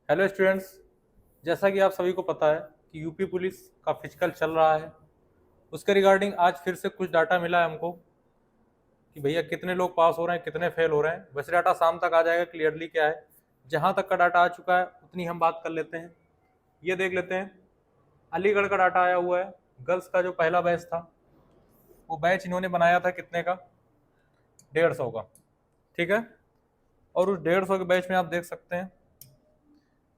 Hello students. जैसा कि आप सभी को पता है कि यूपी पुलिस का फिजिकल चल रहा है। उसके रिगार्डिंग आज फिर से कुछ डाटा मिला है हमको कि भैया कितने लोग पास हो रहे हैं, कितने फेल हो रहे हैं। वैसे डाटा शाम तक आ जाएगा क्लियरली क्या है। जहां तक का डाटा आ चुका है उतनी हम बात कर लेते हैं। ये देख लेते हैं। अलीगढ़ का डाटा आया हुआ है। गर्ल्स का जो पहला बैच था वो बैच इन्होंने बनाया था कितने का, 150 का। ठीक है। और उस 150 के बैच में आप देख सकते हैं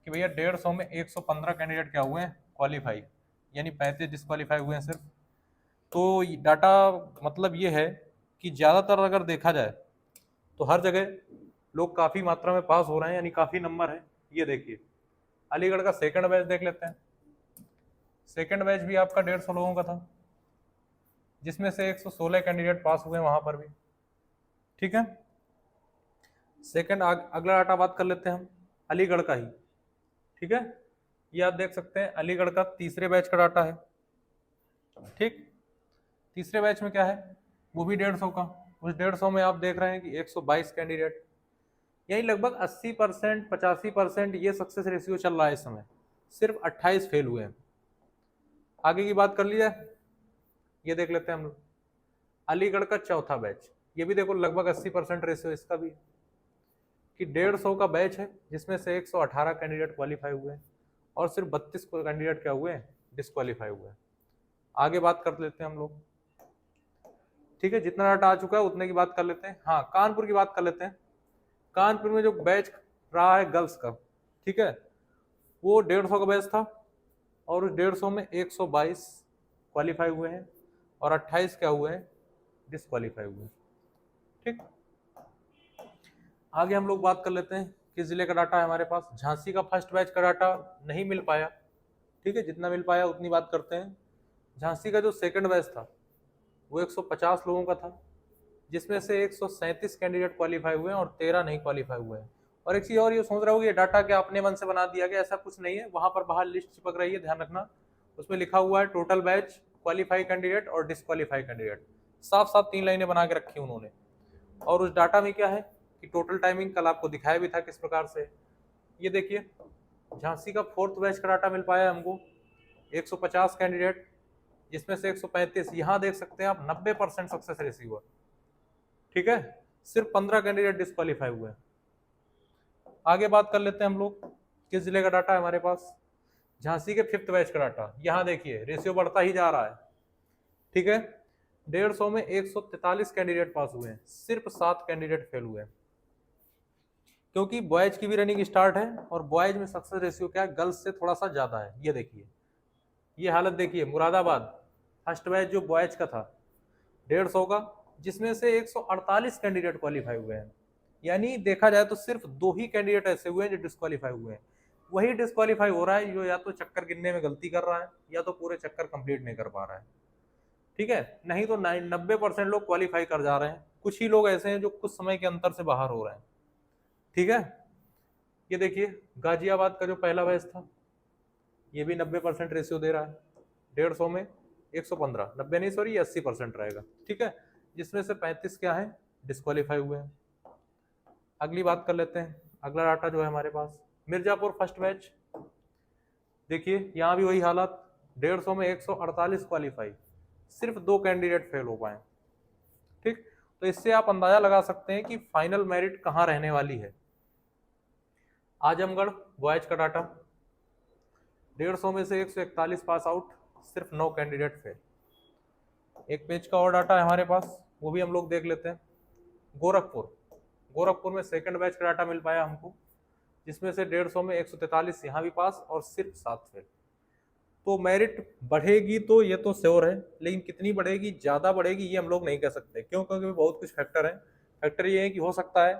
कि भैया 150 में 115 कैंडिडेट क्या हुए हैं, क्वालिफाई। यानी 35 डिस्क्वालीफाई हुए हैं सिर्फ। तो डाटा मतलब ये है कि ज़्यादातर अगर देखा जाए तो हर जगह लोग काफ़ी मात्रा में पास हो रहे हैं, यानी काफ़ी नंबर है। ये देखिए, अलीगढ़ का सेकंड बैच देख लेते हैं। सेकंड बैच भी आपका 150 लोगों का था, जिसमें से 116 कैंडिडेट पास हुए वहां पर भी। ठीक है। अगला डाटा बात कर लेते हैं हम अलीगढ़ का ही। ठीक है। ये आप देख सकते हैं अलीगढ़ का तीसरे बैच का डाटा है। ठीक। तीसरे बैच में क्या है, वो भी 150 का। उस 150 में आप देख रहे हैं कि 122 कैंडिडेट, यानी लगभग 80% 85% ये सक्सेस रेशियो चल रहा है इस समय। सिर्फ 28 फेल हुए हैं। आगे की बात कर ली जाए, ये देख लेते हैं हम लोग अलीगढ़ का चौथा बैच। ये भी देखो लगभग 80% रेशियो इसका भी, कि 150 का बैच है जिसमें से 118 कैंडिडेट क्वालिफाई हुए हैं और सिर्फ 32 कैंडिडेट क्या हुए हैं, डिस्क्वालीफाई हुए हैं। आगे बात कर लेते हैं हम लोग। ठीक है, जितना डाटा आ चुका है उतने की बात कर लेते हैं। हाँ, कानपुर की बात कर लेते हैं। कानपुर में जो बैच रहा है गर्ल्स का, ठीक है, वो 150 का बैच था और उस 150 में 122 क्वालिफाई हुए हैं और 28 क्या हुए हैं, डिसक्वालीफाई हुए हैं। ठीक। आगे हम लोग बात कर लेते हैं किस जिले का डाटा है हमारे पास। झांसी का फर्स्ट बैच का डाटा नहीं मिल पाया। ठीक है, जितना मिल पाया उतनी बात करते हैं। झांसी का जो सेकंड बैच था वो 150 लोगों का था, जिसमें से 137 कैंडिडेट क्वालिफाई हुए हैं और 13 नहीं क्वालिफाई हुए हैं। और एक चीज और, ये सोच रहा हूँ ये डाटा क्या अपने मन से बना दिया गया, ऐसा कुछ नहीं है। वहां पर बाहर लिस्ट चिपक रही है, ध्यान रखना। उसमें लिखा हुआ है टोटल बैच, क्वालिफाई कैंडिडेट और डिसक्वालीफाई कैंडिडेट। साफ साफ 3 लाइनें बना के रखी उन्होंने। और उस डाटा में क्या है कि टोटल टाइमिंग कल आपको दिखाया भी था किस प्रकार से। ये देखिए, झांसी का फोर्थ बैच का डाटा मिल पाया हमको, 150 कैंडिडेट, जिसमें से 135 यहाँ देख सकते हैं आप 90% सक्सेस रेशियो। ठीक है, सिर्फ 15 कैंडिडेट डिस्क्वालीफाई हुए हैं। आगे बात कर लेते हैं हम लोग किस जिले का डाटा है हमारे पास। झांसी के फिफ्थ बैच का डाटा, यहाँ देखिए रेशियो बढ़ता ही जा रहा है। ठीक है, 150 में 143 कैंडिडेट पास हुए हैं, सिर्फ 7 कैंडिडेट फेल हुए हैं। क्योंकि बॉयज की भी रनिंग स्टार्ट है और बॉयज में सक्सेस रेशियो क्या है, गर्ल्स से थोड़ा सा ज्यादा है। ये देखिए, ये हालत देखिए। मुरादाबाद फर्स्ट बैच जो बॉयज का था 150 का, जिसमें से 148 कैंडिडेट क्वालिफाई हुए हैं। यानी देखा जाए तो सिर्फ 2 ही कैंडिडेट ऐसे हुए हैं जो डिस्क्वालीफाई हुए हैं। वही डिस्क्वालीफाई हो रहा है जो या तो चक्कर गिनने में गलती कर रहा है या तो पूरे चक्कर कंप्लीट नहीं कर पा रहा है। ठीक है, नहीं तो 90% लोग क्वालिफाई कर जा रहे हैं। कुछ ही लोग ऐसे हैं जो कुछ समय के अंतर से बाहर हो रहे हैं। ठीक है। ये देखिए, गाजियाबाद का जो पहला बैच था ये भी 90% रेशियो दे रहा है। 150 में 115, 90 नहीं सॉरी, 80% रहेगा। ठीक है, जिसमें से 35 क्या है, डिस्क्वालीफाई हुए हैं। अगली बात कर लेते हैं। अगला डाटा जो है हमारे पास मिर्जापुर फर्स्ट बैच। देखिए यहाँ भी वही हालत, 150 में 148 क्वालिफाई, सिर्फ 2 कैंडिडेट फेल हो पाए। ठीक, तो इससे आप अंदाजा लगा सकते हैं कि फाइनल मेरिट कहाँ रहने वाली है। आजमगढ़ बॉयज का डाटा, 150 में से 141 पास आउट, सिर्फ 9 कैंडिडेट फेल। एक पेज का और डाटा है हमारे पास, वो भी हम लोग देख लेते हैं। गोरखपुर, गोरखपुर में सेकंड बैच का डाटा मिल पाया हमको, जिसमें से 150 में 143 यहाँ भी पास और सिर्फ 7 फेल। तो मेरिट बढ़ेगी तो ये तो श्योर है, लेकिन कितनी बढ़ेगी, ज़्यादा बढ़ेगी ये हम लोग नहीं कह सकते। क्यों? क्योंकि बहुत कुछ फैक्टर है। फैक्टर ये है कि हो सकता है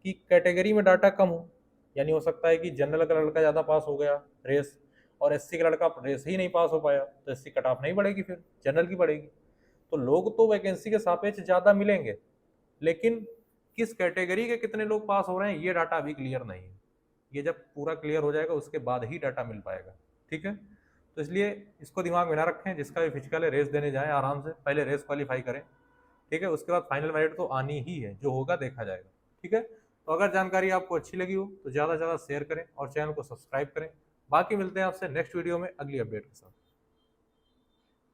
कि कैटेगरी में डाटा कम हो, यानी हो सकता है कि जनरल का लड़का ज़्यादा पास हो गया रेस और एससी का लड़का रेस ही नहीं पास हो पाया, तो एससी कट ऑफ नहीं बढ़ेगी, फिर जनरल की बढ़ेगी। तो लोग तो वैकेंसी के सापेक्ष ज़्यादा मिलेंगे, लेकिन किस कैटेगरी के कितने लोग पास हो रहे हैं ये डाटा अभी क्लियर नहीं है। ये जब पूरा क्लियर हो जाएगा उसके बाद ही डाटा मिल पाएगा। ठीक है, तो इसलिए इसको दिमाग में ना रखें। जिसका भी फिजिकल है रेस देने जाए आराम से, पहले रेस क्वालिफाई करें। ठीक है, उसके बाद फाइनल मेरिट तो आनी ही है, जो होगा देखा जाएगा। ठीक है, तो अगर जानकारी आपको अच्छी लगी हो तो ज़्यादा से ज़्यादा शेयर करें और चैनल को सब्सक्राइब करें। बाकी मिलते हैं आपसे नेक्स्ट वीडियो में अगली अपडेट के साथ।